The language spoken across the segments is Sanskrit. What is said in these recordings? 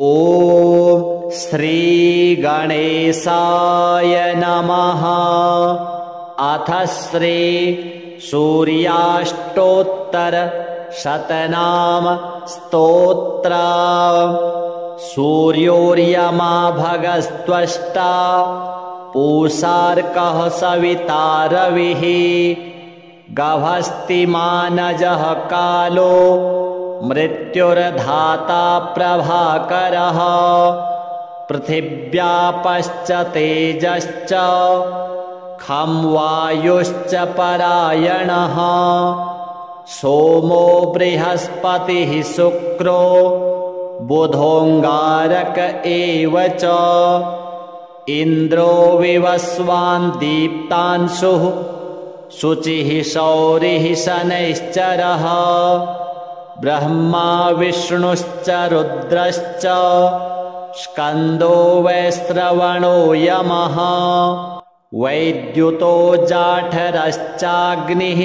ॐ श्री गणेशाय नमः। अथ श्री सूर्याष्टोत्तर शतनाम स्तोत्र। सूर्योर्यमा भगस्त्वष्टा पूषार्कः सविता रविः गभस्तिमानजः कालो मृत्युर्धाता प्रभाकरः पृथिव्यापश्च तेजश्च खं वायुश्च परायणः सोमो बृहस्पतिः शुक्रो बुधोऽङ्गारक एव च इन्द्रो विवस्वान् दीप्तांशुः शुचिः शौरिः शनैश्चरः ब्रह्मा विष्णुश्च रुद्रश्च स्कन्दो वैश्रवणो यमः वैद्युतो जाठरश्चाग्निः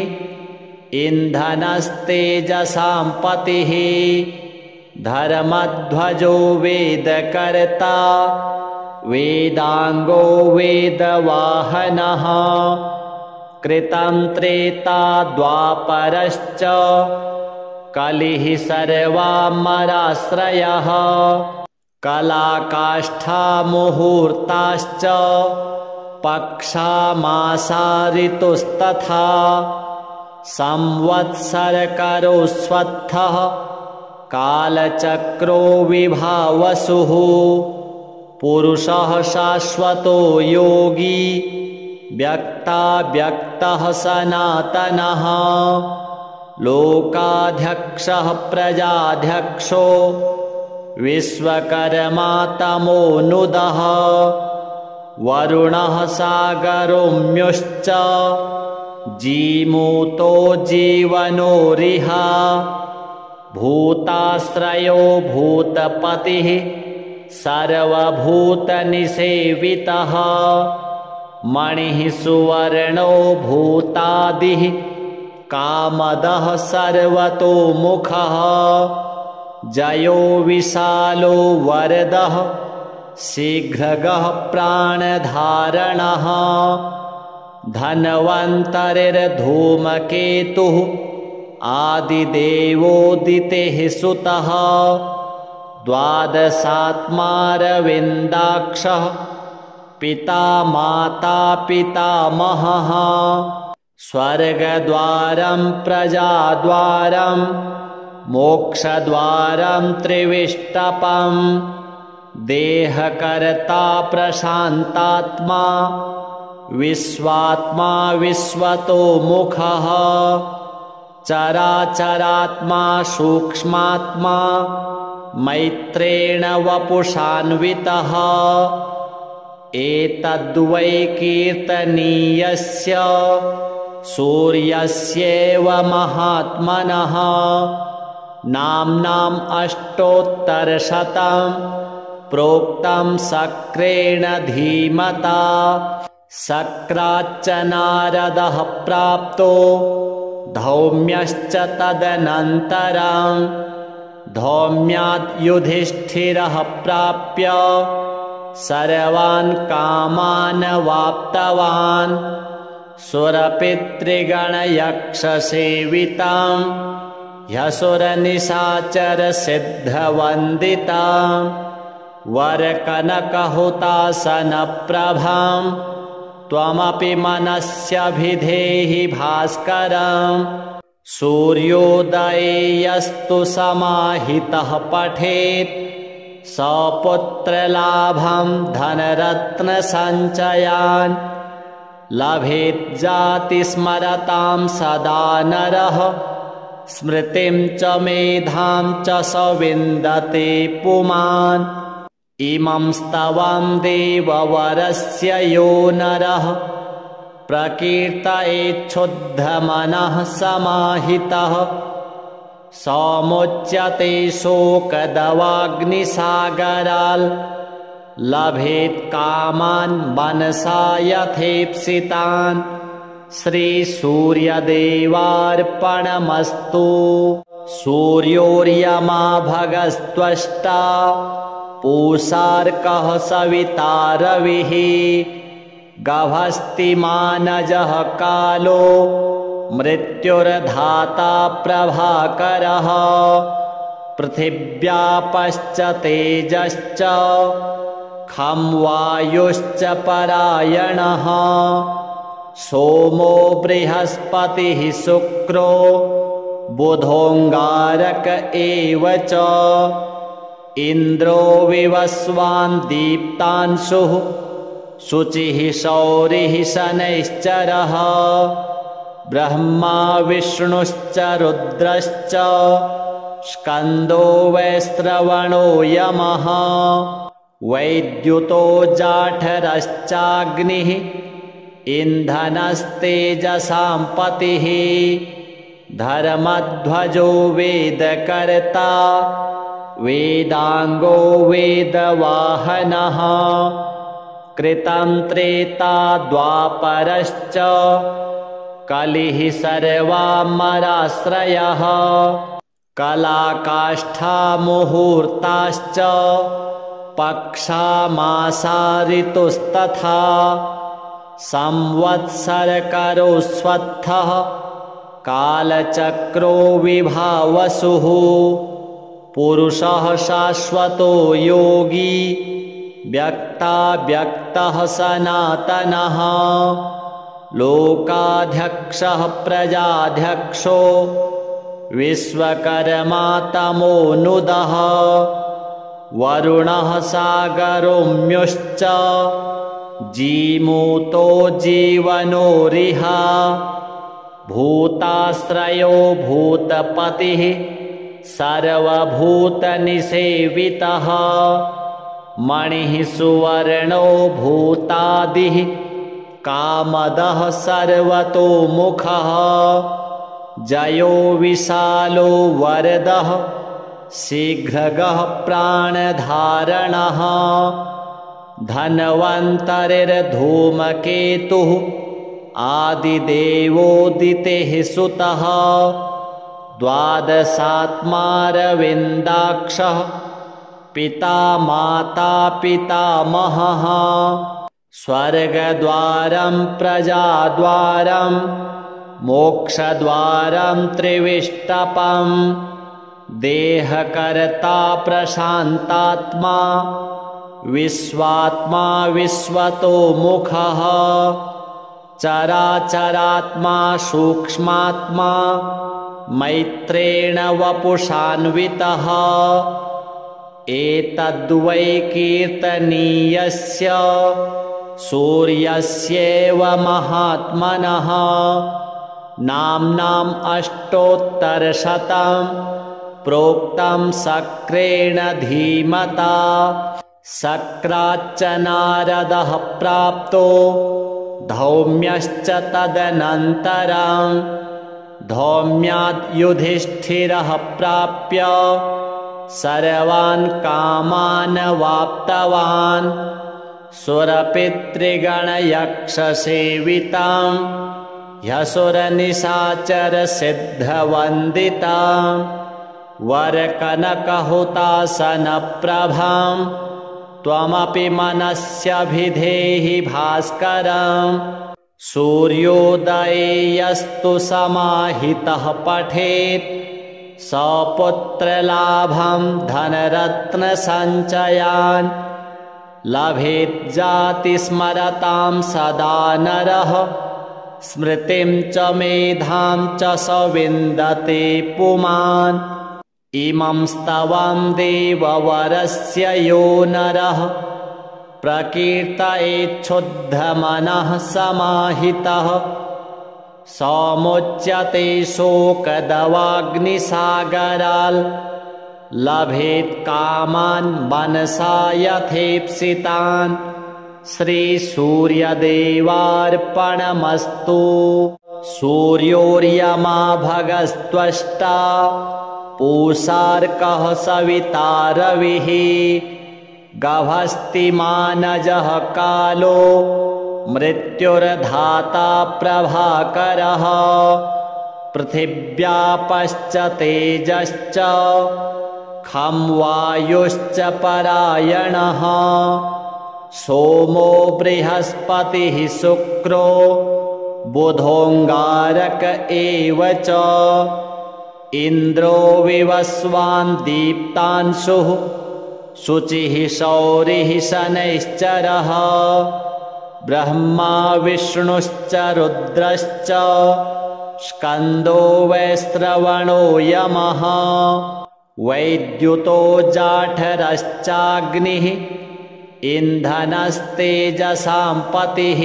इन्धनस्तेजसां पतिः धर्मध्वजो वेदकर्ता वेदाङ्गो वेदवाहनः कृतं त्रेता द्वापरश्च कलिः सर्वामराश्रयः कलाकाष्ठा मुहूर्ताश्च पक्षा मासा ऋतुस्तथा संवत्सरकरोस्वत्थः कालचक्रो विभावसुः पुरुषः शाश्वतो योगी व्यक्ताव्यक्तः सनातनः लोकाध्यक्षः प्रजाध्यक्षो विश्वकर्मा तमोनुदः वरुणः सागरोऽम्युश्च जीमूतो जीवनोरिह भूताश्रयो भूतपतिः सर्वभूतनिसेवितः मणिः सुवर्णो भूतादिः कामदः सर्वतोमुखः जयो विशालो वरदः शीघ्रगः प्राणधारणः धन्वन्तरिर्धूमकेतुः आदिदेवोदितेः सुतः द्वादशात्मारविन्दाक्षः पिता माता पितामहः स्वर्गद्वारं प्रजाद्वारं मोक्षद्वारं त्रिविष्टपं देहकर्ता प्रशान्तात्मा विश्वात्मा विश्वतोमुखः चराचरात्मा सूक्ष्मात्मा मैत्रेण वपुषान्वितः एतद्वै कीर्तनीयस्य सूर्यस्यैव महात्मनः नाम्नाम् अष्टोत्तरशतं प्रोक्तं शक्रेण धीमता शक्राच्च नारदः प्राप्तो धौम्यश्च तदनन्तरं धौम्यात् युधिष्ठिरः प्राप्य सर्वान् कामान् वाप्तवान् सुरपितृगणयक्षसेवितां ह्यसुरनिशाचरसिद्धवन्दितां वरकनकहुतासनप्रभां त्वमपि मनस्यभिधेहि भास्करम् सूर्योदये यस्तु समाहितः पठेत् सपुत्रलाभं धनरत्नसञ्चयान् लभेत् जातिस्मरतां सदा नरः स्मृतिं च मेधां च स विन्दते पुमान् इमं स्तवं देववरस्य यो नरः प्रकीर्तयेच्छुद्धमनः समाहितः समुच्यते शोकदवाग्निसागराल् लभेत् कामान् मनसा यथेप्सितान् श्रीसूर्यदेवार्पणमस्तु। सूर्योर्यमा भगस्त्वष्टा पूषार्कः सविता रविः गभस्तिमानजः कालो मृत्युर्धाता प्रभाकरः पृथिव्यापश्च तेजश्च खं वायुश्च परायणः सोमो बृहस्पतिः शुक्रो बुधोऽङ्गारक एव च इन्द्रो विवस्वान् दीप्तांशुः शुचिः शौरिः शनैश्चरः ब्रह्मा विष्णुश्च रुद्रश्च स्कन्दो वैश्रवणो यमः वैद्युतो जाठरश्चाग्निः इन्धनस्तेजसां पतिः धर्मध्वजो वेदकर्ता वेदाङ्गो वेदवाहनः कृतं त्रेता द्वापरश्च कलिः सर्वामराश्रयः कलाकाष्ठा मुहूर्ताश्च पक्षा मासा ऋतुस्तथा संवत्सरकरोस्वत्थः कालचक्रो विभावसुः पुरुषः शाश्वतो योगी व्यक्ताव्यक्तः सनातनः लोकाध्यक्षः प्रजाध्यक्षो विश्वकर्मा तमोनुदः वरुणः सागरोऽम्युश्च जीमूतो जीवनोरिह भूताश्रयो भूतपतिः सर्वभूतनिसेवितः मणिः सुवर्णो भूतादिः कामदः सर्वतोमुखः जयो विशालो वरदः शीघ्रगः प्राणधारणः धन्वन्तरिर्धूमकेतुः आदिदेवोदितेः सुतः द्वादशात्मारविन्दाक्षः पिता माता पितामहः स्वर्गद्वारं प्रजाद्वारं मोक्षद्वारं त्रिविष्टपं देहकर्ता प्रशान्तात्मा विश्वात्मा विश्वतोमुखः चराचरात्मा सूक्ष्मात्मा मैत्रेण वपुषान्वितः एतद्वै कीर्तनीयस्य सूर्यस्यैव महात्मनः नाम्नाम् अष्टोत्तरशतं प्रोक्तं शक्रेण धीमता शक्राच्च नारदः प्राप्तो धौम्यश्च तदनन्तरं धौम्यात् युधिष्ठिरः प्राप्य सर्वान् कामान् वाप्तवान् सुरपितृगणयक्षसेवितां ह्यसुरनिशाचरसिद्धवन्दितां वरकनकहुतासनप्रभां त्वमपि मनस्यभिधेहि भास्करं सूर्योदये यस्तु समाहितः पठेत् सपुत्रलाभं धनरत्नसञ्चयान् लभेत् जातिस्मरतां सदा नरः स्मृतिं च मेधां च स विन्दते पुमान् इमं स्तवं देववरस्य यो नरः प्रकीर्तयेच्छुद्धमनः समाहितः समुच्यते शोकदवाग्निसागराल् लभेत् कामान् मनसा यथेप्सितान् श्रीसूर्यदेवार्पणमस्तु सूर्योर्यमा भगस्त्वष्टा पूषार्कः सविता रविः गभस्तिमानजः कालो मृत्युर्धाता प्रभाकरः पृथिव्यापश्च तेजश्च खं वायुश्च परायणः सोमो बृहस्पतिः शुक्रो बुधोऽङ्गारक एव च इन्द्रो विवस्वान् दीप्तांशुः शुचिः शौरिः शनैश्चरः ब्रह्मा विष्णुश्च रुद्रश्च स्कन्दो वैश्रवणो यमः वैद्युतो जाठरश्चाग्निः इन्धनस्तेजसां पतिः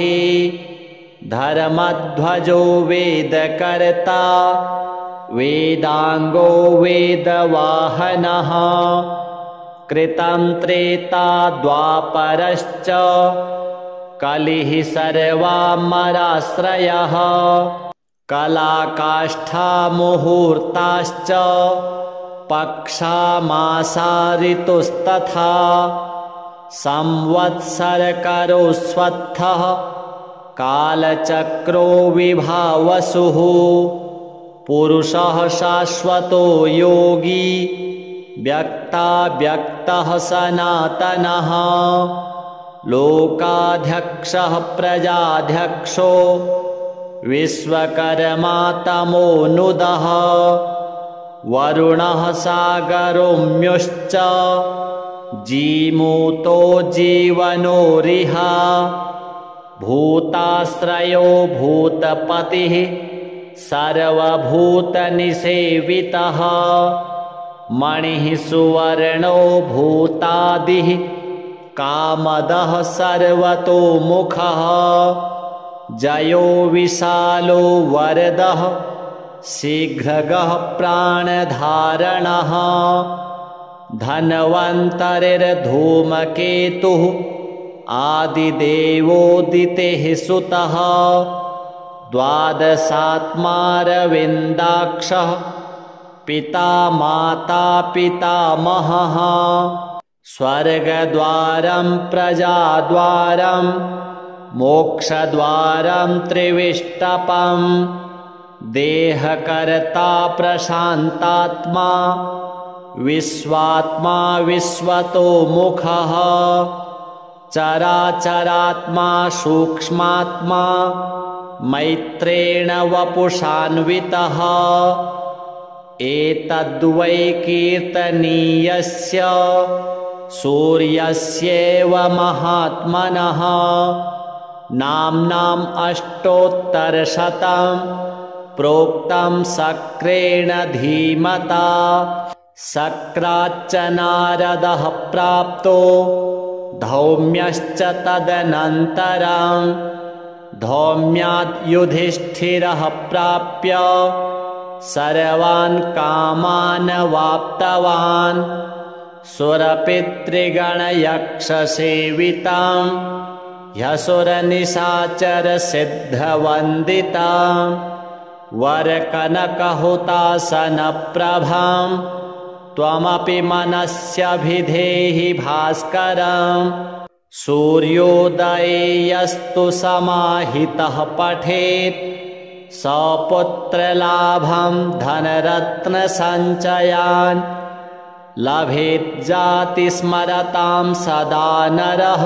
धर्मध्वजो वेदकर्ता वेदाङ्गो वेदवाहनः कृतं त्रेता द्वापरश्च कलिः सर्वामराश्रयः कलाकाष्ठा मुहूर्ताश्च पक्षा मासा ऋतुस्तथा संवत्सरकरोस्वत्थः कालचक्रो विभावसुः पुरुषः शाश्वतो योगी व्यक्ताव्यक्तः सनातनः लोकाध्यक्षः प्रजाध्यक्षो विश्वकर्मा तमोनुदः वरुणः सागरोऽम्युश्च जीमूतो जीवनोरिह भूताश्रयो भूतपतिः सर्वभूतनिसेवितः मणिः सुवर्णो भूतादिः कामदः सर्वतोमुखः जयो विशालो वरदः शीघ्रगः प्राणधारणः धन्वन्तरिर्धूमकेतुः आदिदेवोदितेः सुतः द्वादशात्मारविन्दाक्षः पिता माता पितामहः स्वर्गद्वारं प्रजाद्वारं मोक्षद्वारं त्रिविष्टपं देहकर्ता प्रशान्तात्मा विश्वात्मा विश्वतोमुखः चराचरात्मा सूक्ष्मात्मा मैत्रेण वपुषान्वितः एतद्वै कीर्तनीयस्य सूर्यस्येव महात्मनः नाम्नाम् अष्टोत्तरशतं प्रोक्तं शक्रेण धीमता शक्राच्च नारदः प्राप्तो धौम्यश्च तदनन्तरं धौम्याद् युधिष्ठिरः प्राप्य सर्वान् कामान् वाप्तवान् सुरपितृगणयक्षसेवितां ह्यसुरनिशाचरसिद्धवन्दितां वरकनकहुतासनप्रभां त्वमपि मनस्यभिधेहि भास्करम् सूर्योदये यस्तु समाहितः पठेत् सपुत्रलाभं धनरत्नसञ्चयान् लभेत् जातिस्मरतां सदा नरः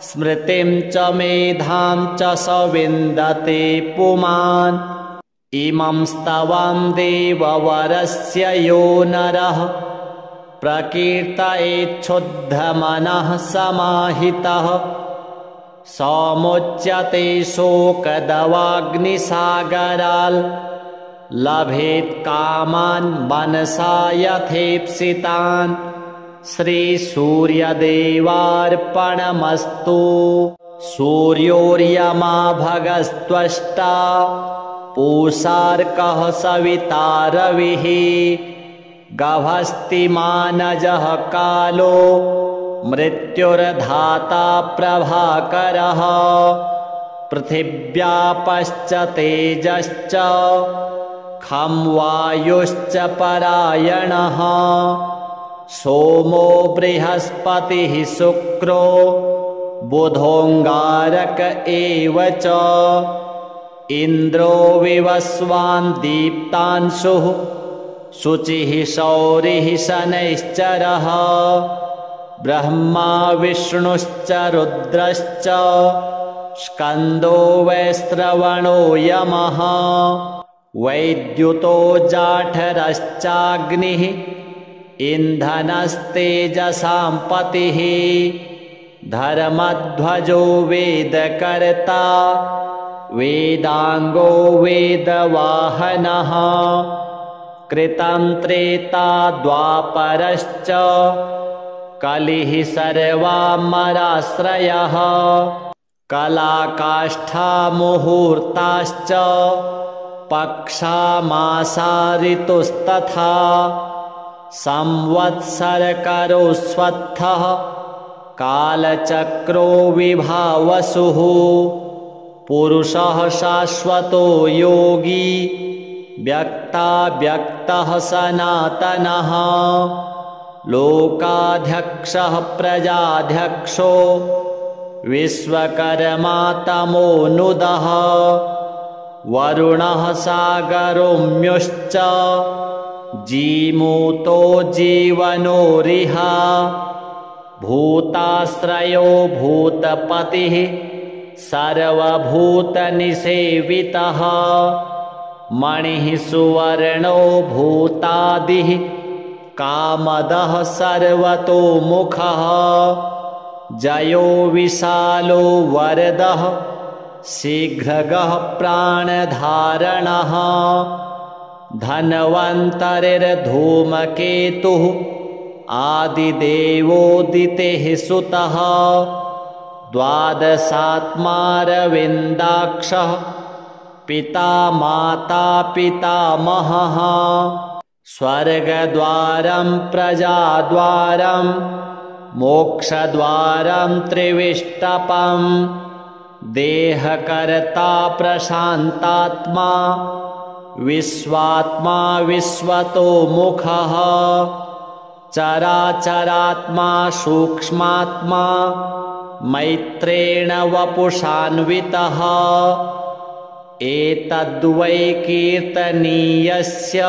स्मृतिं च मेधां च स विन्दते पुमान् इमं स्तवं देववरस्य यो नरः प्रकीर्तयेच्छुद्धमनः समाहितः समुच्यते शोकदवाग्निसागराल् लभेत् कामान् मनसा यथेप्सितान् श्रीसूर्यदेवार्पणमस्तु सूर्योर्यमा भगस्त्वष्टा पूषार्कः सविता रविः गभस्तिमानजः कालो मृत्युर्धाता प्रभाकरः पृथिव्यापश्च तेजश्च खं वायुश्च परायणः सोमो बृहस्पतिः शुक्रो बुधोऽङ्गारक एव च इन्द्रो विवस्वान् दीप्तांशुः शुचिः शौरिः शनैश्चरः ब्रह्मा विष्णुश्च रुद्रश्च स्कन्दो वैश्रवणो यमः वैद्युतो जाठरश्चाग्निः इन्धनस्तेजसां पतिः धर्मध्वजो वेदकर्ता वेदाङ्गो वेदवाहनः कृतं त्रेता द्वापरश्च कलिः सर्वामराश्रयः कलाकाष्ठा मुहूर्ताश्च पक्षा मासा ऋतुस्तथा संवत्सरकरोस्वत्थः कालचक्रो विभावसुः पुरुषः शाश्वतो योगी व्यक्ताव्यक्तः सनातनः लोकाध्यक्षः प्रजाध्यक्षो विश्वकर्मा तमोनुदः वरुणः सागरोम्युश्च जीमूतो जीवनोरिह भूताश्रयो भूतपतिः सर्वभूतनिसेवितः मणिः सुवर्णो भूतादिः कामदः सर्वतोमुखः जयो विशालो वरदः शीघ्रगः प्राणधारणः धन्वन्तरिर्धूमकेतुः आदिदेवोदितेः सुतः द्वादशात्मारविन्दाक्षः पिता माता पितामहः स्वर्गद्वारं प्रजाद्वारं मोक्षद्वारं त्रिविष्टपं देहकर्ता प्रशान्तात्मा विश्वात्मा विश्वतोमुखः चराचरात्मा सूक्ष्मात्मा मैत्रेण वपुषान्वितः एतद्वै कीर्तनीयस्य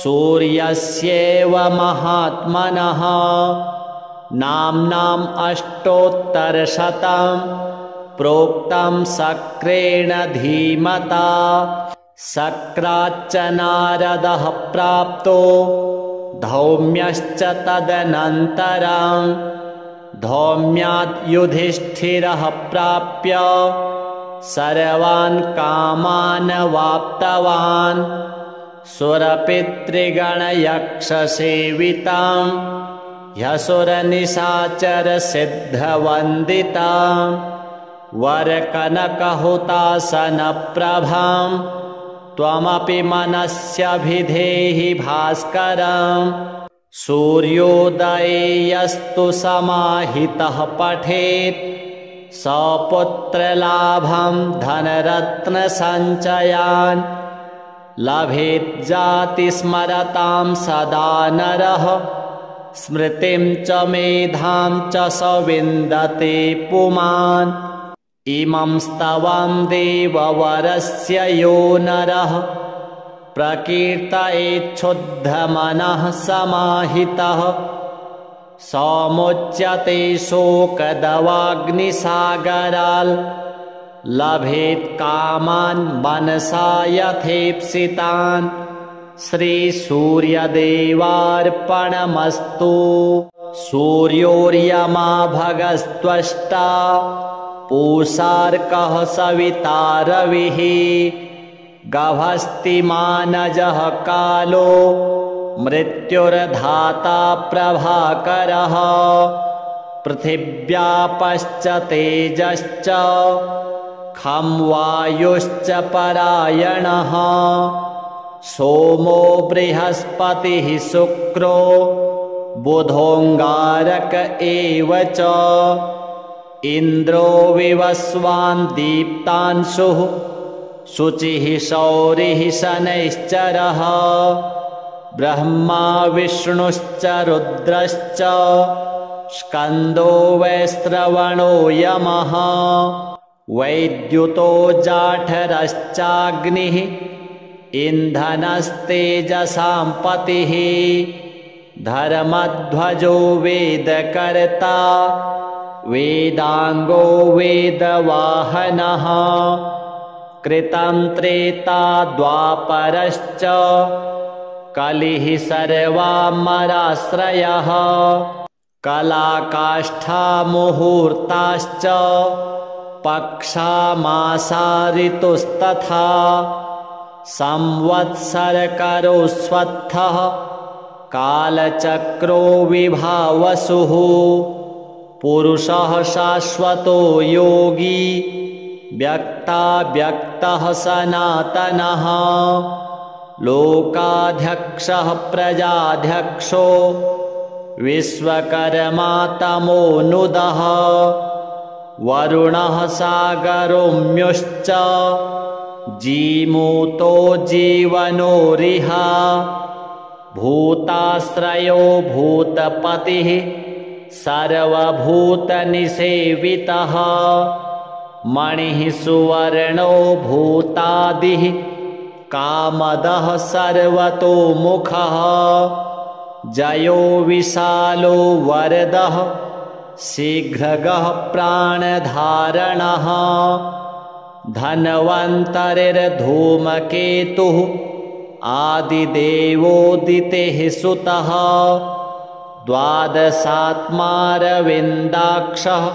सूर्यस्यैव महात्मनः नाम्नाम् अष्टोत्तरशतं प्रोक्तं शक्रेण धीमता शक्राच्च नारदः प्राप्तो धौम्यश्च तदनन्तरं धौम्यात् युधिष्ठिरः प्राप्य सर्वान् कामान् वाप्तवान् सुरपितृगणयक्षसेवितां ह्यसुरनिशाचरसिद्धवन्दितां वरकनकहुतासनप्रभां त्वमपि मनस्यभिधेहि भास्करं सूर्योदये यस्तु समाहितः पठेत् सपुत्रलाभं धनरत्नसञ्चयान् लभेत् जातिस्मरतां सदा नरः स्मृतिं च मेधां च स विन्दते पुमान् इमं स्तवं देववरस्य यो नरः प्रकीर्तयेच्छुद्धमनः समाहितः समुच्यते शोकदवाग्निसागराल् लभेत् कामान् मनसा यथेप्सितान् श्रीसूर्यदेवार्पणमस्तु सूर्योर्यमा भगस्त्वष्टा पूषार्कः सविता रविः गभस्तिमानजः कालो मृत्युर्धाता प्रभाकरः पृथिव्यापश्च तेजश्च खं वायुश्च परायणः सोमो बृहस्पतिः शुक्रो बुधोऽङ्गारक एव च इन्द्रो विवस्वान् दीप्तांशुः शुचिः शौरिः शनैश्चरः ब्रह्मा विष्णुश्च रुद्रश्च स्कन्दो वैश्रवणो यमः वैद्युतो जाठरश्चाग्निः इन्धनस्तेजसां पतिः धर्मध्वजो वेदकर्ता वेदांगो वेदवाहनः कृतं त्रेता द्वापरश्च कलिः सर्वामराश्रयः कलाकाष्ठा मुहूर्ताश्च पक्षा मासा ऋतुस्तथा संवत्सरकरोस्वत्थः कालचक्रो विभावसुः पुरुषः शाश्वतो योगी व्यक्ताव्यक्तः सनातनः लोकाध्यक्षः प्रजाध्यक्षो विश्वकर्मा तमोनुदः वरुणः सागरोऽम्युश्च जीमूतो जीवनोरिह भूताश्रयो भूतपतिः सर्वभूतनिसेवितः मणिः सुवर्णो भूतादिः कामदः सर्वतोमुखः जयो विशालो वरदः शीघ्रगः प्राणधारणः धन्वन्तरिर्धूमकेतुः आदिदेवोदितेः सुतः द्वादशात्मारविन्दाक्षः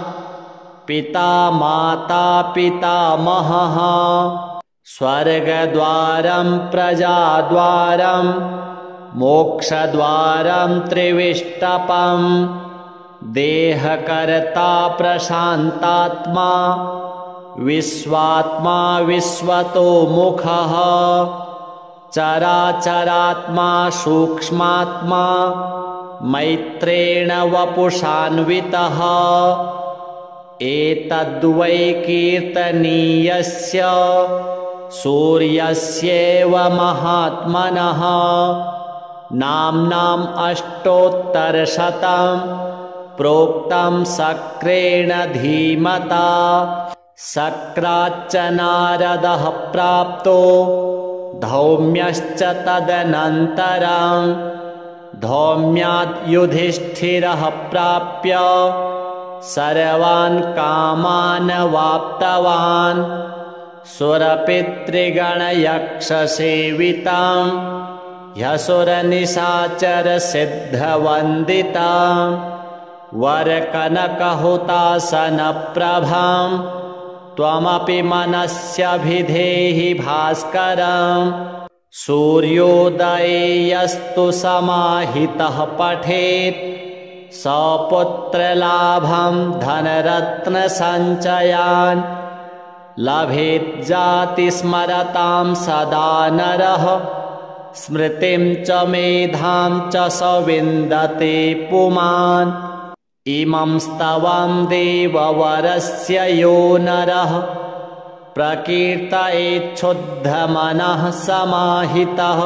पिता माता पितामहः स्वर्गद्वारं प्रजाद्वारं मोक्षद्वारं त्रिविष्टपम् देहकर्ता प्रशान्तात्मा विश्वात्मा विश्वतोमुखः चराचरात्मा सूक्ष्मात्मा मैत्रेण वपुषान्वितः एतद्वै कीर्तनीयस्य सूर्यस्येव महात्मनः नाम्नाम् अष्टोत्तरशतं प्रोक्तं शक्रेण धीमता शक्राच्च नारदः प्राप्तो धौम्यश्च तदनन्तरं धौम्यात् युधिष्ठिरः प्राप्य सर्वान् कामान् वाप्तवान् सुरपितृगणयक्षसेवितां ह्यसुरनिशाचरसिद्धवन्दितां वरकनकहुतासनप्रभां त्वमपि मनस्यभिधेहि भास्करम् सूर्योदये यस्तु समाहितः पठेत् सपुत्रलाभं धनरत्नसञ्चयान् लभेत् जातिस्मरतां सदा नरः स्मृतिं च मेधां च स विन्दते पुमान् इमं स्तवं देववरस्य यो नरः प्रकीर्तयेच्छुद्धमनः समाहितः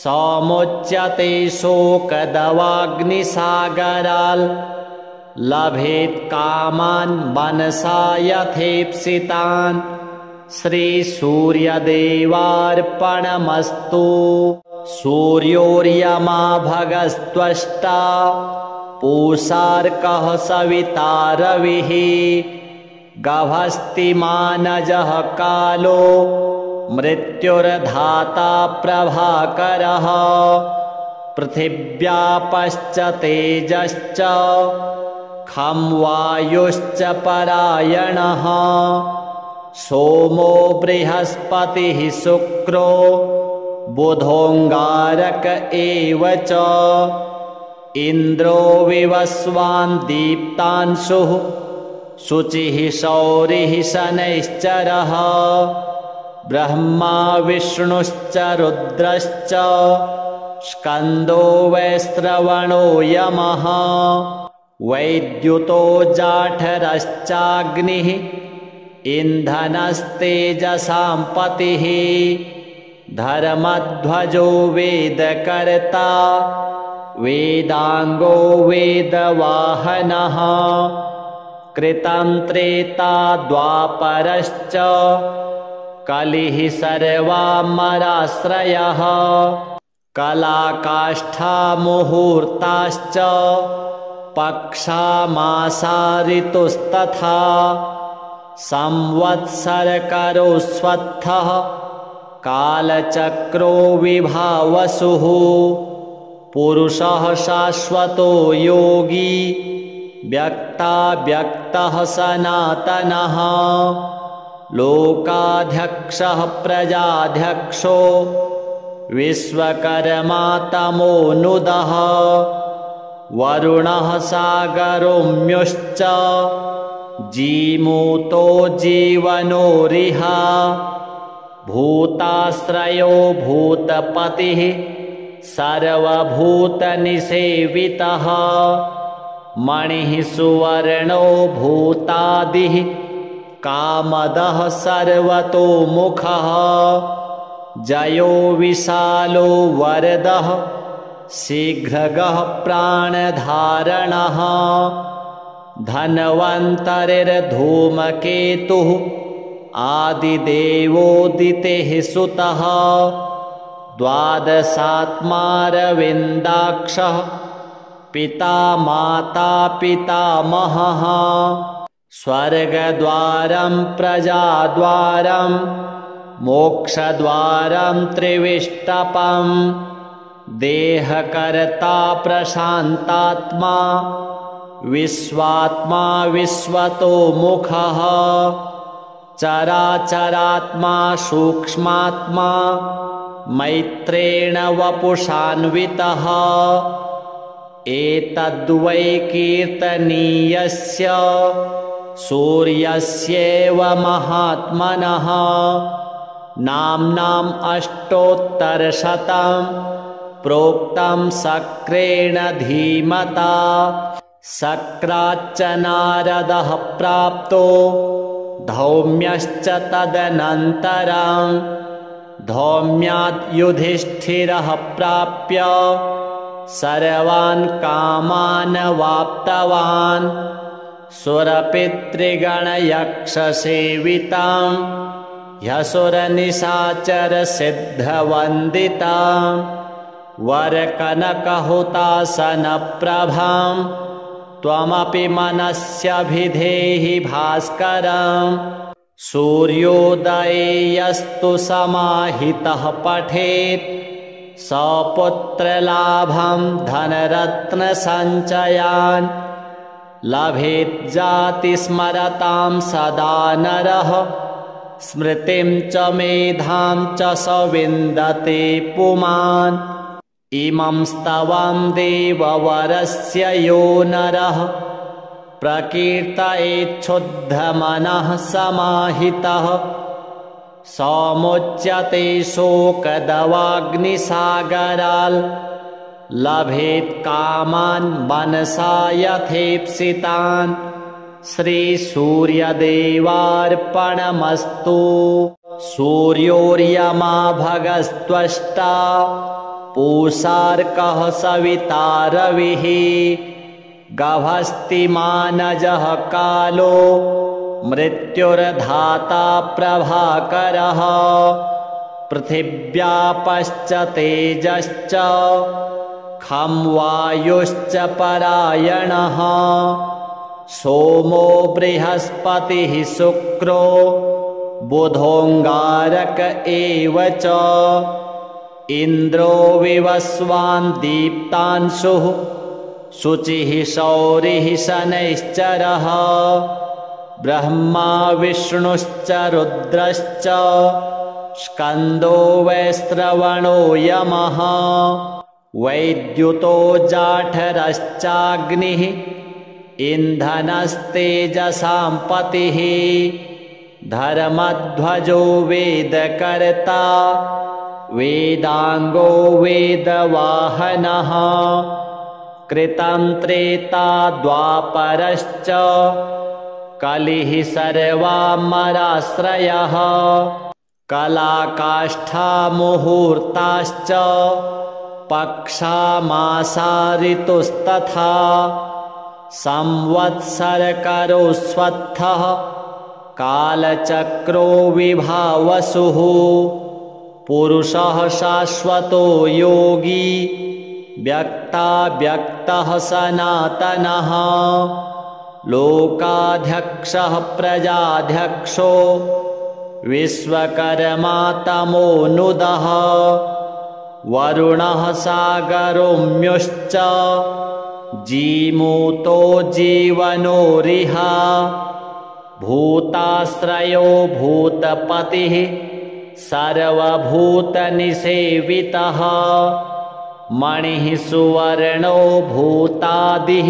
समुच्यते शोकदवाग्निसागराल् लभेत् कामान् मनसा यथेप्सितान् श्रीसूर्यदेवार्पणमस्तु सूर्योर्यमा भगस्त्वष्टा पूषार्कः सविता रविः गभस्तिमानजः कालो मृत्युर्धाता प्रभाकरः पृथिव्यापश्च तेजश्च खं वायुश्च परायणः सोमो बृहस्पतिः शुक्रो बुधोऽङ्गारक एव च इन्द्रो विवस्वान् दीप्तांशुः शुचिः शौरिः शनैश्चरः ब्रह्मा विष्णुश्च रुद्रश्च स्कन्दो वैश्रवणो यमः वैद्युतो जाठरश्चाग्निः इन्धनस्तेजसां पतिः धर्मध्वजो वेदकर्ता वेदांगो वेदवाहनः कृतं त्रेता द्वापरश्च कलिः सर्वामराश्रयः कलाकाष्ठा मुहूर्ताश्च पक्षा मासा ऋतुस्तथा संवत्सरकरोस्वत्थः कालचक्रो विभावसुः पुरुषः शाश्वतो योगी व्यक्ताव्यक्तः सनातनः लोकाध्यक्षः प्रजाध्यक्षो विश्वकर्मा तमोनुदः वरुणः सागरोऽम्युश्च जीमूतो जीवनोरिह भूताश्रयो भूतपतिः सर्वभूतनिसेवितः मणिः सुवर्णो भूतादिः कामदः सर्वतोमुखः जयो विशालो वरदः शीघ्रगः प्राणधारणः धन्वन्तरिर्धूमकेतुः आदिदेवोदितेः सुतः द्वादशात्मारविन्दाक्षः पिता माता पितामहः स्वर्गद्वारं प्रजाद्वारं मोक्षद्वारं त्रिविष्टपं देहकर्ता प्रशान्तात्मा विश्वात्मा विश्वतोमुखः चराचरात्मा सूक्ष्मात्मा मैत्रेण वपुषान्वितः एतद्वै कीर्तनीयस्य सूर्यस्येव महात्मनः नाम्नाम् अष्टोत्तरशतं प्रोक्तं शक्रेण धीमता शक्राच्च नारदः प्राप्तो धौम्यश्च तदनन्तरं धौम्याद् युधिष्ठिरः प्राप्य सर्वान् कामान् वाप्तवान् सुरपितृगणयक्षसेवितां ह्यसुरनिशाचरसिद्धवन्दितां वरकनकहुतासनप्रभां त्वमपि मनस्यभिधेहि भास्करं सूर्योदये यस्तु समाहितः पठेत् सपुत्रलाभं धनरत्नसञ्चयान् लभेत् जातिस्मरतां सदा नरः स्मृतिं च मेधां च स विन्दते पुमान् इमं स्तवं देववरस्य यो नरः प्रकीर्तयेच्छुद्धमनः समाहितः समुच्यते शोकदवाग्निसागराल् लभेत् कामान् मनसा यथेप्सितान् श्रीसूर्यदेवार्पणमस्तु सूर्योर्यमा भगस्त्वष्टा पूषार्कः सविता रविः गभस्तिमानजः कालो मृत्युर्धाता प्रभाकरः पृथिव्यापश्च तेजश्च खं वायुश्च परायणः सोमो बृहस्पतिः शुक्रो बुधोऽङ्गारक एव च इन्द्रो विवस्वान् दीप्तांशुः शुचिः शौरिः शनैश्चरः ब्रह्मा विष्णुश्च रुद्रश्च स्कन्दो वैश्रवणो यमः वैद्युतो जाठरश्चाग्निः इन्धनस्तेजसां पतिः धर्मध्वजो वेदकर्ता वेदांगो वेदवाहनः कृतं त्रेता द्वापरश्च कलिः सर्वामराश्रयः कलाकाष्ठा मुहूर्ताश्च पक्षा मासा ऋतुस्तथा संवत्सरकरोस्वत्थः कालचक्रो विभावसुः पुरुषः शाश्वतो योगी व्यक्ताव्यक्तः सनातनः लोकाध्यक्षः प्रजाध्यक्षो विश्वकर्मा तमोनुदः वरुणः सागरोम्युश्च जीमूतो जीवनोरिह भूताश्रयो भूतपतिः सर्वभूतनिसेवितः मणिः सुवर्णो भूतादिः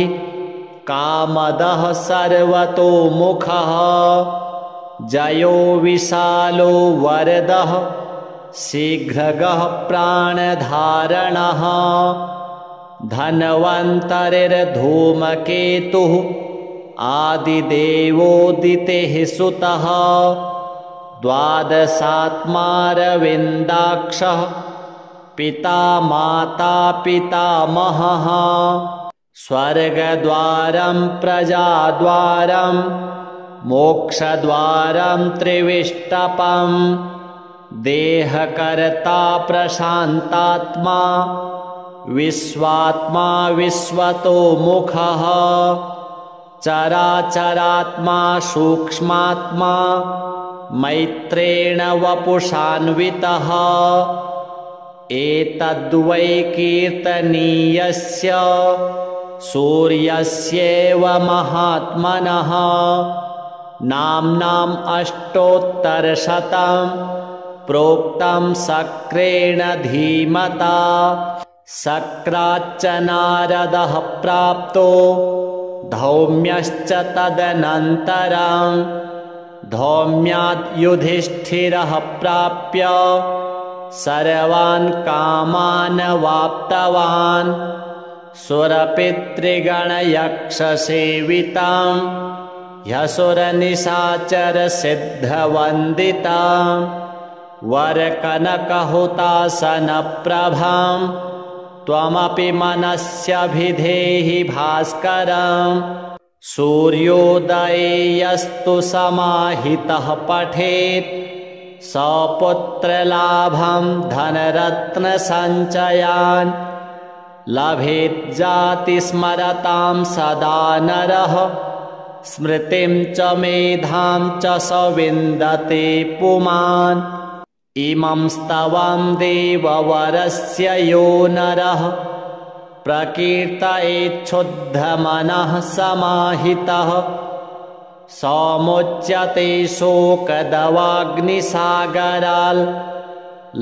कामदः सर्वतोमुखः जयो विशालो वरदः शीघ्रगः प्राणधारणः धन्वन्तरिर्धूमकेतुः आदिदेवोदितेः सुतः द्वादशात्मारविन्दाक्षः पिता माता पितामहः स्वर्गद्वारं प्रजाद्वारं मोक्षद्वारं त्रिविष्टपं देहकर्ता प्रशान्तात्मा विश्वात्मा विश्वतोमुखः चराचरात्मा सूक्ष्मात्मा मैत्रेण वपुषान्वितः एतद्वै कीर्तनीयस्य सूर्यस्येव महात्मनः नाम्नाम् अष्टोत्तरशतं प्रोक्तं शक्रेण धीमता शक्राच्च नारदः प्राप्तो धौम्यश्च तदनन्तरं धौम्यात् युधिष्ठिरः प्राप्य सर्वान् कामान् वाप्तवान् सुरपितृगणयक्षसेवितां ह्यसुरनिशाचरसिद्धवन्दितां वरकनकहुतासनप्रभां त्वमपि मनस्यभिधेहि भास्करं सूर्योदये यस्तु समाहितः पठेत् सपुत्रलाभं धनरत्नसञ्चयान् लभेत् जातिस्मरतां सदा नरः स्मृतिं च मेधां च स विन्दते पुमान् इमं स्तवं देववरस्य यो नरः प्रकीर्तयेच्छुद्धमनः समाहितः समुच्यते शोकदवाग्निसागराल्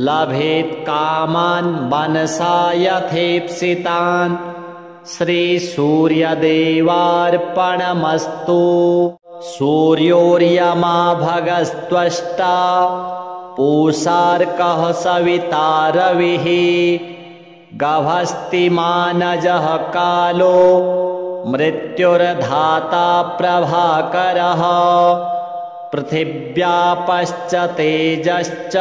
लभेत् कामान् मनसा यथेप्सितान् श्रीसूर्यदेवार्पणमस्तु सूर्योर्यमा भगस्त्वष्टा पूषार्कः सविता रविः गभस्तिमानजः कालो मृत्युर्धाता प्रभाकरः पृथिव्यापश्च तेजश्च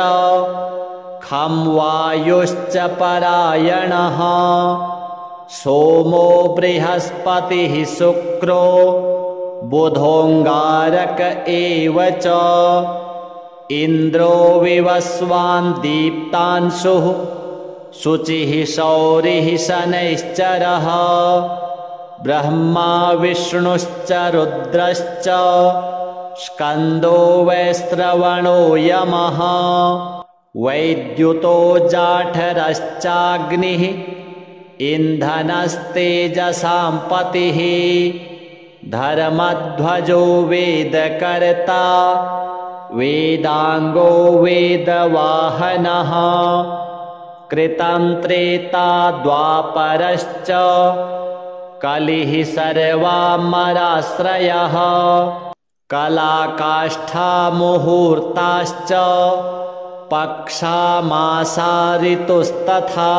खं वायुश्च परायणः सोमो बृहस्पतिः शुक्रो बुधोऽङ्गारक एव च इन्द्रो विवस्वान् दीप्तांशुः शुचिः शौरिः शनैश्चरः ब्रह्मा विष्णुश्च रुद्रश्च स्कन्दो वैश्रवणो यमः वैद्युतो जाठरश्चाग्निः इन्धनस्तेजसां पतिः धर्मध्वजो वेदकर्ता वेदाङ्गो वेदवाहनः कृतं त्रेता द्वापरश्च कलिः सर्वामराश्रयः कलाकाष्ठा मुहूर्ताश्च पक्षामासा ऋतुस्तथा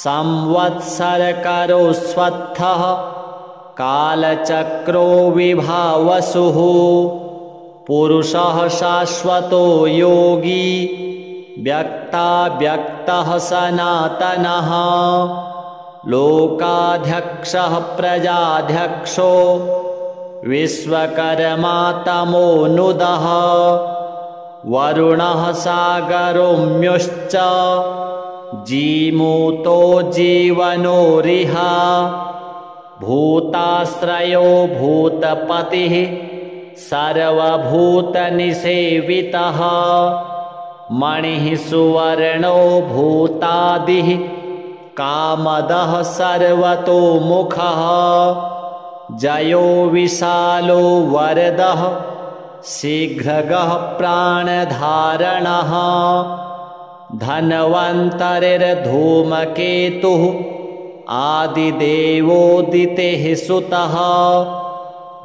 संवत्सरकरोस्वत्थः कालचक्रो विभावसुः पुरुषः शाश्वतो योगी व्यक्ताव्यक्तः सनातनः लोकाध्यक्षः प्रजाध्यक्षो विश्वकर्मा तमोनुदः वरुणः सागरोम्युश्च जीमूतो जीवनोरिह भूताश्रयो भूतपतिः सर्वभूतनिसेवितः मणिः सुवर्णो भूतादिः कामदः सर्वतोमुखः जयो विशालो वरदः शीघ्रगः प्राणधारणः धन्वन्तरिर्धूमकेतुः आदिदेवोदितेः सुतः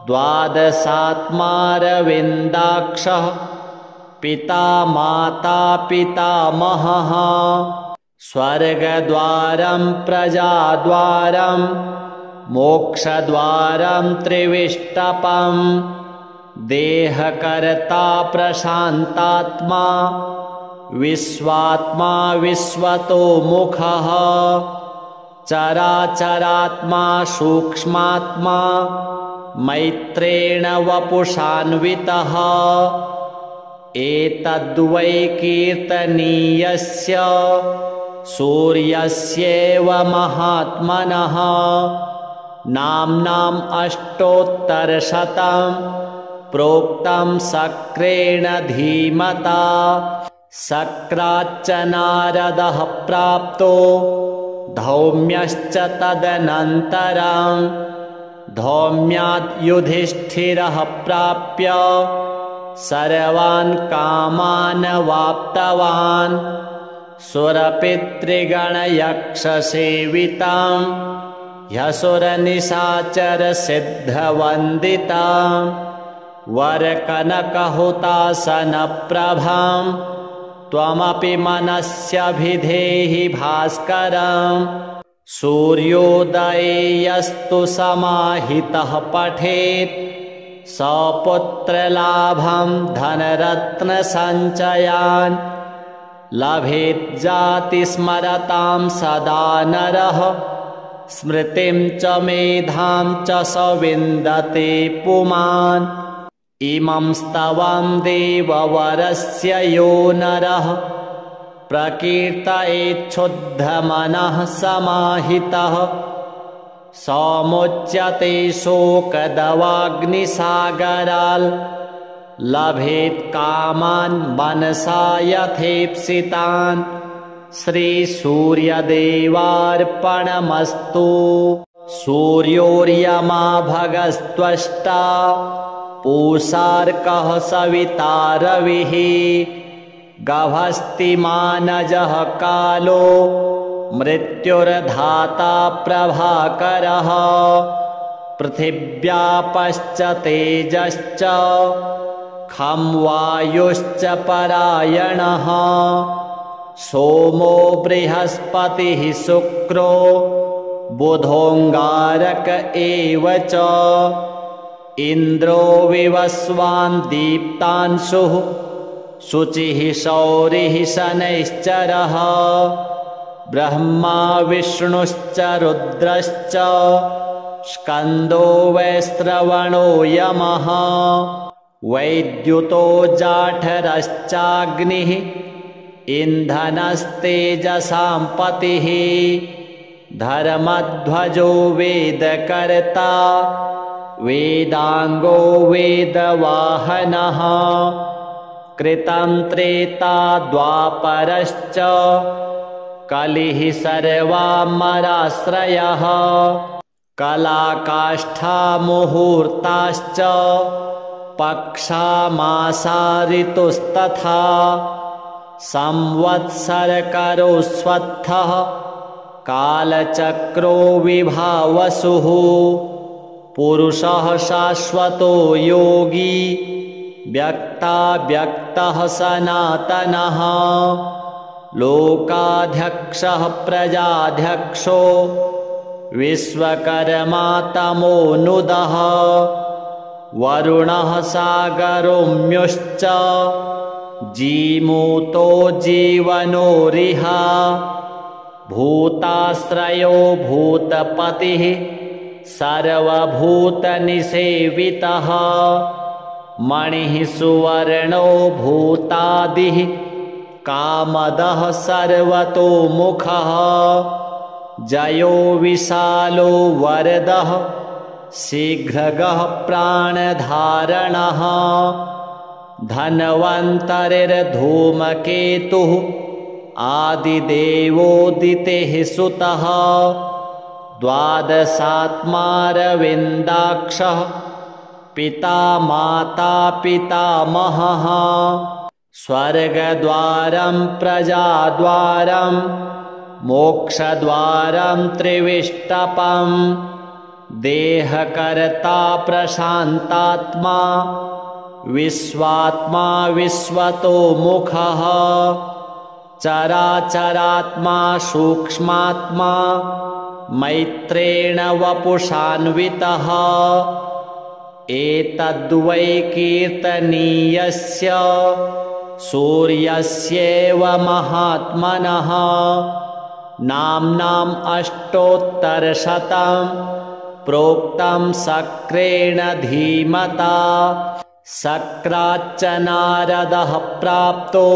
द्वादशात्मारविन्दाक्षः पिता माता पितामहः स्वर्गद्वारं प्रजाद्वारं मोक्षद्वारं त्रिविष्टपं देहकर्ता प्रशान्तात्मा विश्वात्मा विश्वतोमुखः चराचरात्मा सूक्ष्मात्मा मैत्रेण वपुषान्वितः एतद्वै कीर्तनीयस्य सूर्यस्येव महात्मनः नाम्नाम् अष्टोत्तरशतं प्रोक्तं शक्रेण धीमता शक्राच्च नारदः प्राप्तो धौम्यश्च तदनन्तरं धौम्यात् युधिष्ठिरः प्राप्य सर्वान् कामान् वाप्तवान् सुरपितृगणयक्षसेवितां ह्यसुरनिशाचरसिद्धवन्दितां वरकनकहुतासनप्रभां त्वमपि मनस्यभिधेहि भास्करम् सूर्योदये यस्तु समाहितः पठेत् सपुत्रलाभं धनरत्नसञ्चयान् लभेत् जातिस्मरतां सदा नरः स्मृतिं च मेधां च स विन्दते पुमान् इमं स्तवं देववरस्य यो नरः प्रकीर्तयेच्छुद्धमनः समाहितः समुच्यते शोकदवाग्निसागराल् लभेत् कामान् मनसा यथेप्सितान् श्रीसूर्यदेवार्पणमस्तु सूर्योर्यमा भगस्त्वष्टा पूषार्कः सविता रविः गभस्तिमानजः कालो मृत्युर्धाता प्रभाकरः पृथिव्यापश्च तेजश्च खं वायुश्च परायणः सोमो बृहस्पतिः शुक्रो बुधोऽङ्गारक एव च इन्द्रो विवस्वान् दीप्तांशुः शुचिः शौरिः शनैश्चरः ब्रह्मा विष्णुश्च रुद्रश्च स्कन्दो वैश्रवणो यमः वैद्युतो जाठरश्चाग्निः इन्धनस्तेजसां पतिः धर्मध्वजो वेदकर्ता वेदाङ्गो वेदवाहनः कृतं त्रेता द्वापरश्च कलिः सर्वामराश्रयः कलाकाष्ठा मुहूर्ताश्च पक्षामासा ऋतुस्तथा संवत्सरकरोस्वत्थः कालचक्रो विभावसुः पुरुषः शाश्वतो योगी व्यक्ताव्यक्तः सनातनः लोकाध्यक्षः प्रजाध्यक्षो विश्वकर्मा तमोनुदः वरुणः सागरोम्युश्च जीमूतो जीवनोरिह भूताश्रयो भूतपतिः सर्वभूतनिसेवितः मणिः सुवर्णो भूतादिः कामदः सर्वतोमुखः जयो विशालो वरदः शीघ्रगः प्राणधारणः धन्वन्तरिर्धूमकेतुः आदिदेवोदितेः सुतः द्वादशात्मारविन्दाक्षः पिता माता पितामहः स्वर्गद्वारं प्रजाद्वारं मोक्षद्वारं त्रिविष्टपं देहकर्ता प्रशान्तात्मा विश्वात्मा विश्वतोमुखः चराचरात्मा सूक्ष्मात्मा मैत्रेण वपुषान्वितः एतद्वै कीर्तनीयस्य सूर्यस्येव महात्मनः नाम्नाम् अष्टोत्तरशतं प्रोक्तं शक्रेण धीमता शक्राच्च नारदः प्राप्तो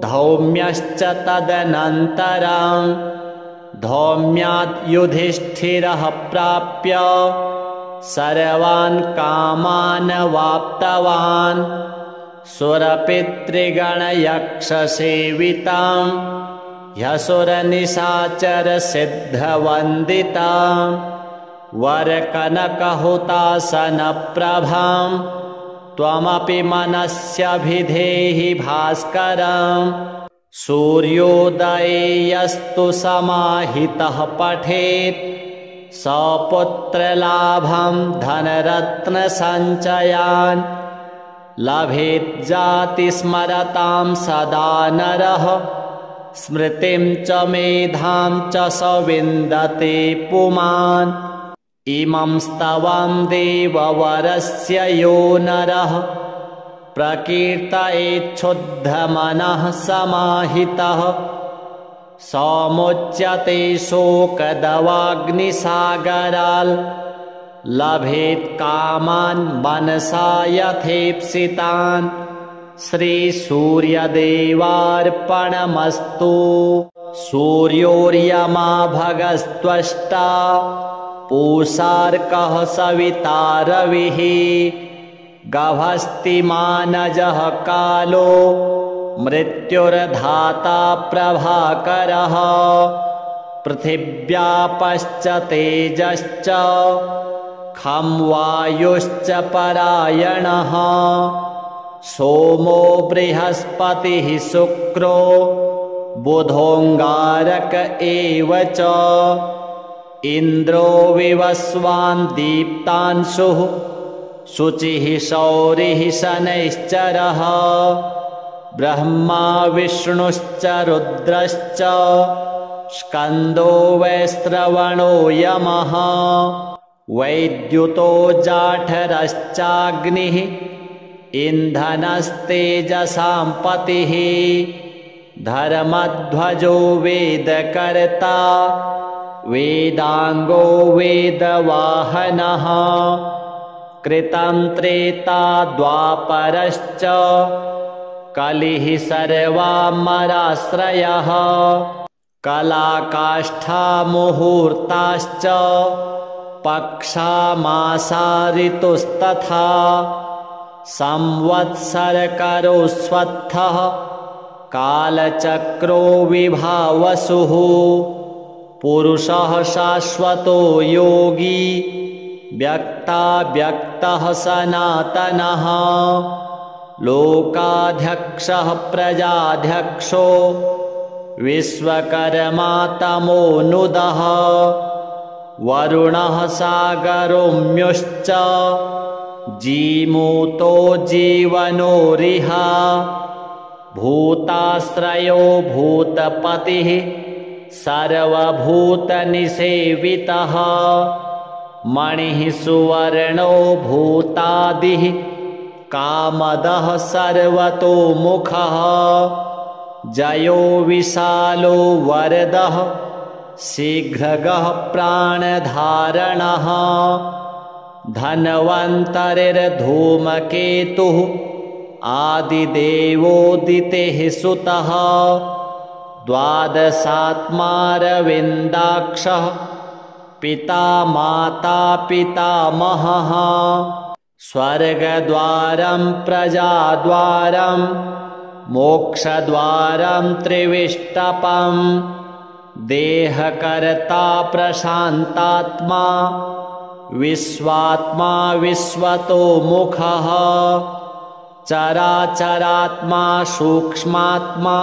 धौम्यश्च तदनन्तरं धौम्यात् युधिष्ठिरः प्राप्य सर्वान् कामान् वाप्तवान् सुरपितृगणयक्षसेवितां ह्यसुरनिशाचरसिद्धवन्दितां वरकनकहुतासनप्रभां त्वमपि मनस्यभिधेहि भास्करं सूर्योदये यस्तु समाहितः पठेत् सपुत्रलाभं धनरत्नसञ्चयान् लभेत् जातिस्मरतां सदा नरः स्मृतिं च मेधां च स विन्दते पुमान् इमं स्तवं देववरस्य यो नरः प्रकीर्तयेच्छुद्धमनः समाहितः समुच्यते शोकदवाग्निसागराल् लभेत् कामान् मनसा यथेप्सितान् श्रीसूर्यदेवार्पणमस्तु सूर्योर्यमा भगस्त्वष्टा पूषार्कः सविता रविः गभस्तिमानजः कालो मृत्युर्धाता प्रभाकरः पृथिव्यापश्च तेजश्च खं वायुश्च परायणः सोमो बृहस्पतिः शुक्रो बुधोऽङ्गारक एव च इन्द्रो विवस्वान् दीप्तांशुः शुचिः शौरिः शनैश्चरः ब्रह्मा विष्णुश्च रुद्रश्च स्कन्दो वैश्रवणो यमः वैद्युतो जाठरश्चाग्निः इन्धनस्तेजसां पतिः धर्मध्वजो वेदकर्ता वेदाङ्गो वेदवाहनः कृतं त्रेता द्वापरश्च कलिः सर्वामराश्रयः कलाकाष्ठा मुहूर्ताश्च पक्षा मासा ऋतुस्तथा संवत्सरकरोस्वत्थः कालचक्रो विभावसुः पुरुषः शाश्वतो योगी व्यक्ताव्यक्तः सनातनः लोकाध्यक्षः प्रजाध्यक्षो विश्वकर्मा तमोनुदः वरुणः सागरोऽम्युश्च जीमूतो जीवनोरिह भूताश्रयो भूतपतिः सर्वभूतनिसेवितः मणिः सुवर्णो भूतादिः कामदः सर्वतोमुखः जयो विशालो वरदः शीघ्रगः प्राणधारणः धन्वन्तरिर्धूमकेतुः आदिदेवोदितेः सुतः द्वादशात्मारविन्दाक्षः पिता माता पितामहः स्वर्गद्वारं प्रजाद्वारं मोक्षद्वारं त्रिविष्टपम् देहकर्ता प्रशान्तात्मा विश्वात्मा विश्वतोमुखः चराचरात्मा सूक्ष्मात्मा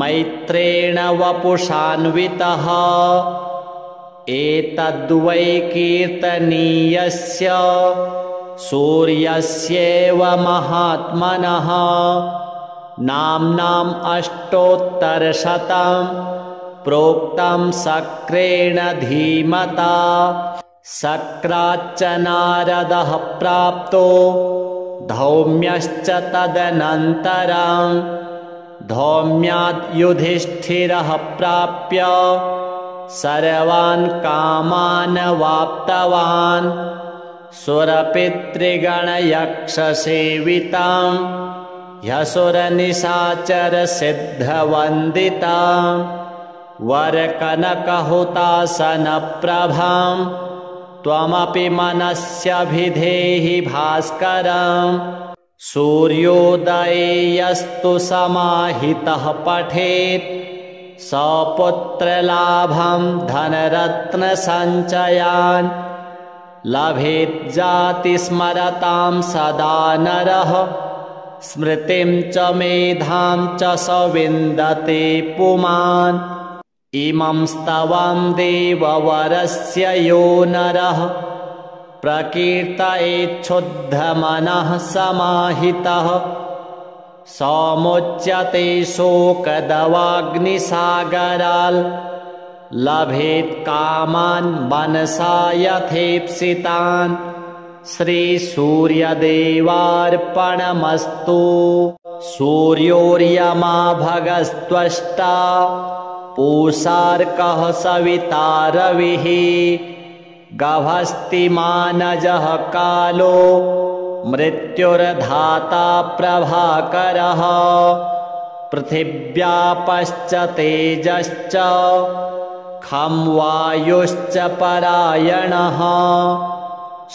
मैत्रेण वपुषान्वितः एतद्वै कीर्तनीयस्य सूर्यस्येव महात्मनः नाम्नाम् अष्टोत्तरशतं प्रोक्तं शक्रेण धीमता शक्राच्च नारदः प्राप्तो धौम्यश्च तदनन्तरं धौम्यात् युधिष्ठिरः प्राप्य सर्वान् कामान् वाप्तवान् सुरपितृगणयक्षसेवितां ह्यसुरनिशाचरसिद्धवन्दितां वरकनकहुतासनप्रभां त्वमपि मनस्यभिधेहि भास्करम् सूर्योदये यस्तु समाहितः पठेत् सपुत्रलाभं धनरत्नसञ्चयान् लभेत् जातिस्मरतां सदा नरः स्मृतिं च मेधां च स विन्दते पुमान् इमं स्तवं देववरस्य यो नरः प्रकीर्तयेच्छुद्धमनः समाहितः समुच्यते शोकदवाग्निसागराल् लभेत् कामान् मनसा यथेप्सितान् श्रीसूर्यदेवार्पणमस्तु सूर्योर्यमा भगस्त्वष्टा पूषार्कः सविता रविः गभस्तिमानजः कालो मृत्युर्धाता प्रभाकरः पृथिव्यापश्च तेजश्च खं वायुश्च परायणः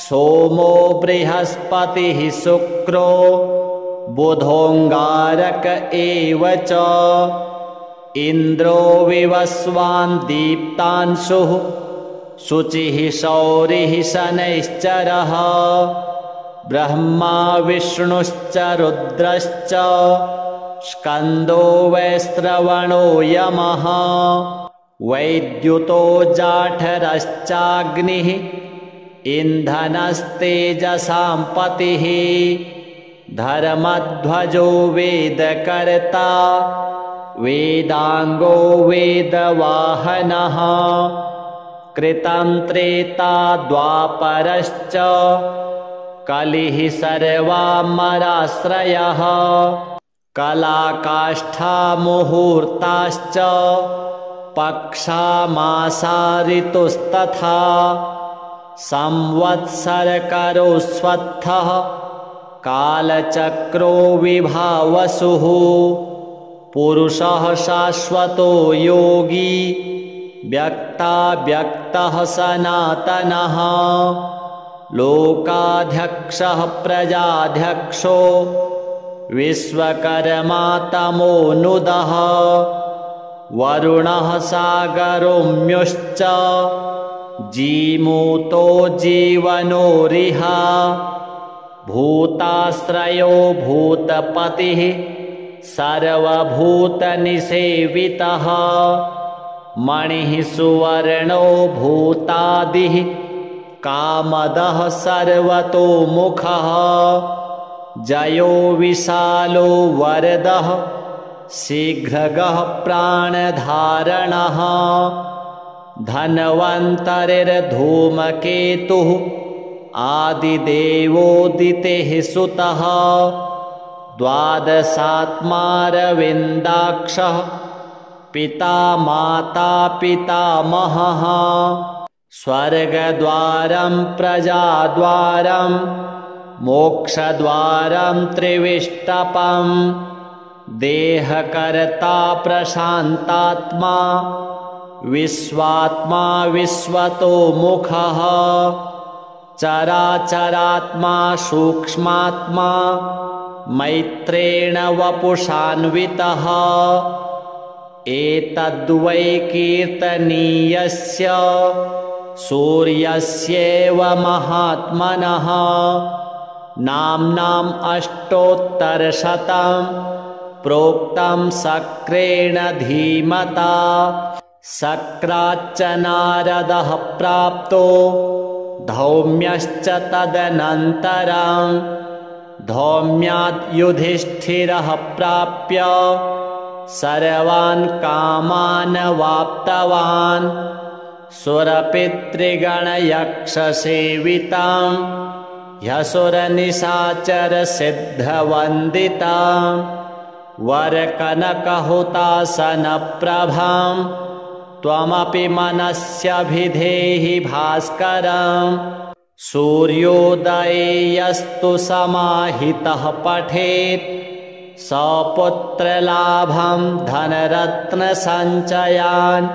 सोमो बृहस्पतिः शुक्रो बुधोऽङ्गारक एव च इन्द्रो विवस्वान् दीप्तांशुः शुचिः शौरिः शनैश्चरः ब्रह्मा विष्णुश्च रुद्रश्च स्कन्दो वैश्रवणो यमः वैद्युतो जाठरश्चाग्निः इन्धनस्तेजसां पतिः धर्मध्वजो वेदकर्ता वेदाङ्गो वेदवाहनः कृतं त्रेता द्वापरश्च कलिः सर्वामराश्रयः कलाकाष्ठा मुहूर्ताश्च पक्षा मासा ऋतुस्तथा संवत्सरकरोस्वत्थः कालचक्रो विभावसुः पुरुषः शाश्वतो योगी व्यक्ताव्यक्तः सनातनः लोकाध्यक्षः प्रजाध्यक्षो विश्वकर्मा तमोनुदः वरुणः सागरोम्युश्च जीमूतो जीवनोरिह भूताश्रयो भूतपतिः सर्वभूतनिसेवितः मणिः सुवर्णो भूतादिः कामदः सर्वतोमुखः जयो विशालो वरदः शीघ्रगः प्राणधारणः धन्वन्तरिर्धूमकेतुः आदिदेवोदितेः सुतः द्वादशात्मारविन्दाक्षः पिता माता पितामहः स्वर्गद्वारं प्रजाद्वारं मोक्षद्वारं त्रिविष्टपं देहकर्ता प्रशान्तात्मा विश्वात्मा विश्वतोमुखः चराचरात्मा सूक्ष्मात्मा मैत्रेण वपुषान्वितः एतद्वै कीर्तनीयस्य सूर्यस्येव महात्मनः नाम्नाम् अष्टोत्तरशतं प्रोक्तं शक्रेण धीमता शक्राच्च नारदः प्राप्तो धौम्यश्च तदनन्तरं धौम्याद् युधिष्ठिरः प्राप्य सर्वान् कामान् वाप्तवान् सुरपितृगणयक्षसेवितां ह्यसुरनिशाचरसिद्धवन्दितां वरकनकहुतासनप्रभां त्वमपि मनस्यभिधेहि भास्करम् सूर्योदये यस्तु समाहितः पठेत् सपुत्रलाभं धनरत्नसञ्चयान्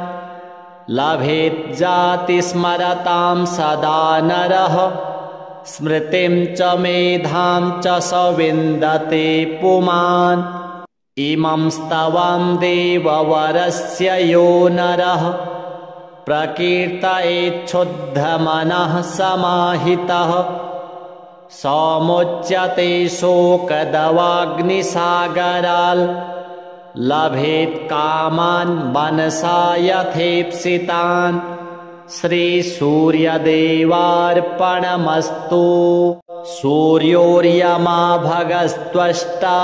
लभेत् जातिस्मरतां सदा नरः स्मृतिं च मेधां च स विन्दते पुमान् इमं स्तवं देववरस्य यो नरः प्रकीर्तयेच्छुद्धमनः समाहितः समुच्यते शोकदवाग्निसागराल् लभेत् कामान् मनसा यथेप्सितान् श्रीसूर्यदेवार्पणमस्तु सूर्योर्यमा भगस्त्वष्टा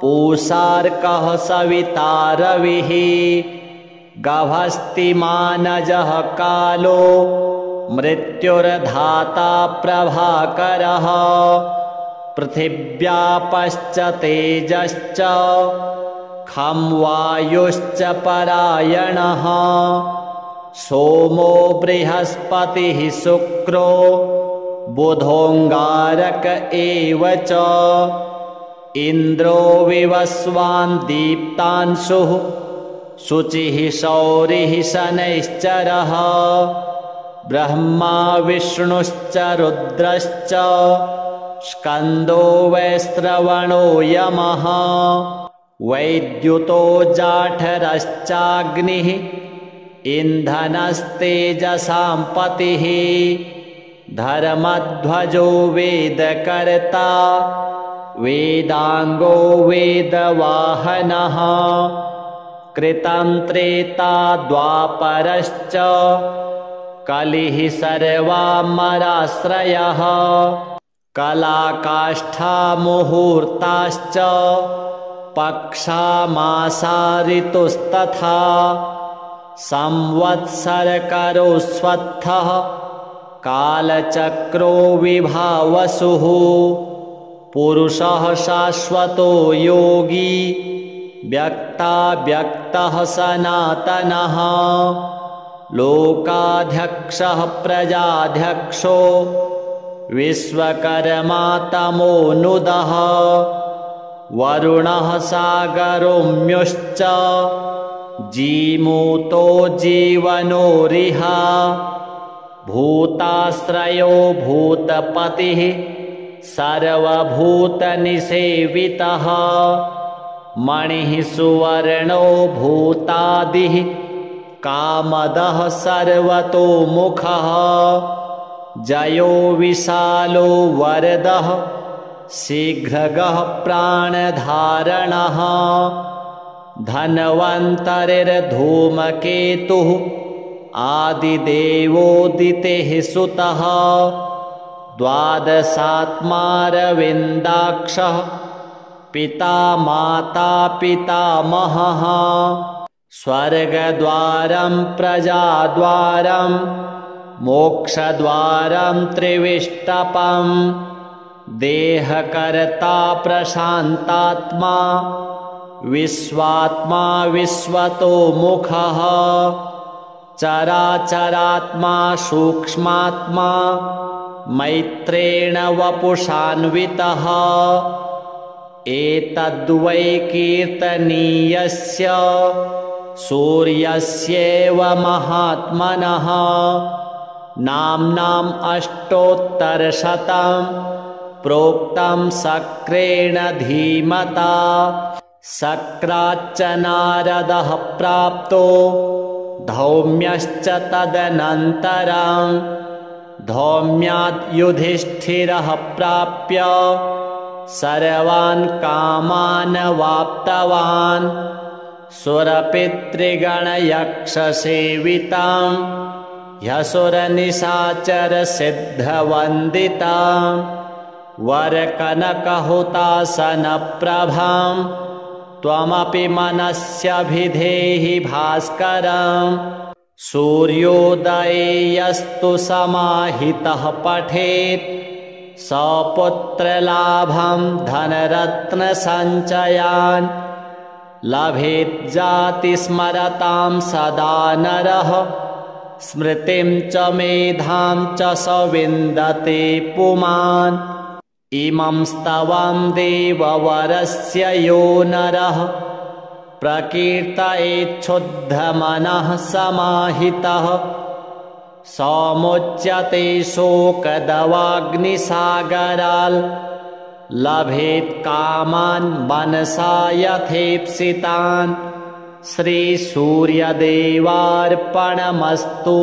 पूषार्कः सविता रविः गभस्तिमानजः कालो मृत्युर्धाता प्रभाकरः पृथिव्यापश्च तेजश्च खं वायुश्च परायणः सोमो बृहस्पतिः शुक्रो बुधोऽङ्गारक एव च इन्द्रो विवस्वान् दीप्तांशुः शुचिः शौरिः शनैश्चरः ब्रह्मा विष्णुश्च रुद्रश्च स्कन्दो वैश्रवणो यमः वैद्युतो जाठरश्चाग्निः इन्धनस्तेजसां पतिः धर्मध्वजो वेदकर्ता वेदाङ्गो वेदवाहनः कृतं त्रेता द्वापरश्च कलिः सर्वामराश्रयः कलाकाष्ठा मुहूर्ताश्च पक्षा मासा ऋतुस्तथा संवत्सरकरोस्वत्थः कालचक्रो विभावसुः पुरुषः शाश्वतो योगी व्यक्ताव्यक्तः सनातनः लोकाध्यक्षः प्रजाध्यक्षो विश्वकर्मा तमोनुदः वरुणः सागरोम्युश्च जीमूतो जीवनोरिह भूताश्रयो भूतपतिः सर्वभूतनिसेवितः मणिः सुवर्णो भूतादिः कामदः सर्वतोमुखः जयो विशालो वरदः शीघ्रगः प्राणधारणः धन्वन्तरिर्धूमकेतुः आदिदेवोदितेः सुतः द्वादशात्मारविन्दाक्षः पिता माता पितामहः स्वर्गद्वारं प्रजाद्वारं मोक्षद्वारं त्रिविष्टपं देहकर्ता प्रशान्तात्मा विश्वात्मा विश्वतो मुखः चराचरात्मा सूक्ष्मात्मा मैत्रेण वपुषान्वितः एतद्वै कीर्तनीयस्य सूर्यस्येव महात्मनः नाम्नाम् अष्टोत्तरशतं प्रोक्तं शक्रेण धीमता शक्राच्च नारदः प्राप्तो धौम्यश्च तदनन्तरं धौम्याद् युधिष्ठिरः प्राप्य सर्वान् कामान् वाप्तवान् सुरपितृगणयक्षसेवितां ह्यसुरनिशाचरसिद्धवन्दितां वरकनकहुतासनप्रभां त्वमपि मनस्यभिधेहि भास्करं सूर्योदये यस्तु समाहितः पठेत् सपुत्रलाभं धनरत्नसञ्चयान् लभेत् जातिस्मरतां सदा नरः स्मृतिं च मेधां च स विन्दते पुमान् इमं स्तवं देववरस्य यो नरः प्रकीर्तयेच्छुद्धमनः समाहितः समुच्यते शोकदवाग्निसागराल् लभेत् कामान् मनसा यथेप्सितान् श्रीसूर्यदेवार्पणमस्तु।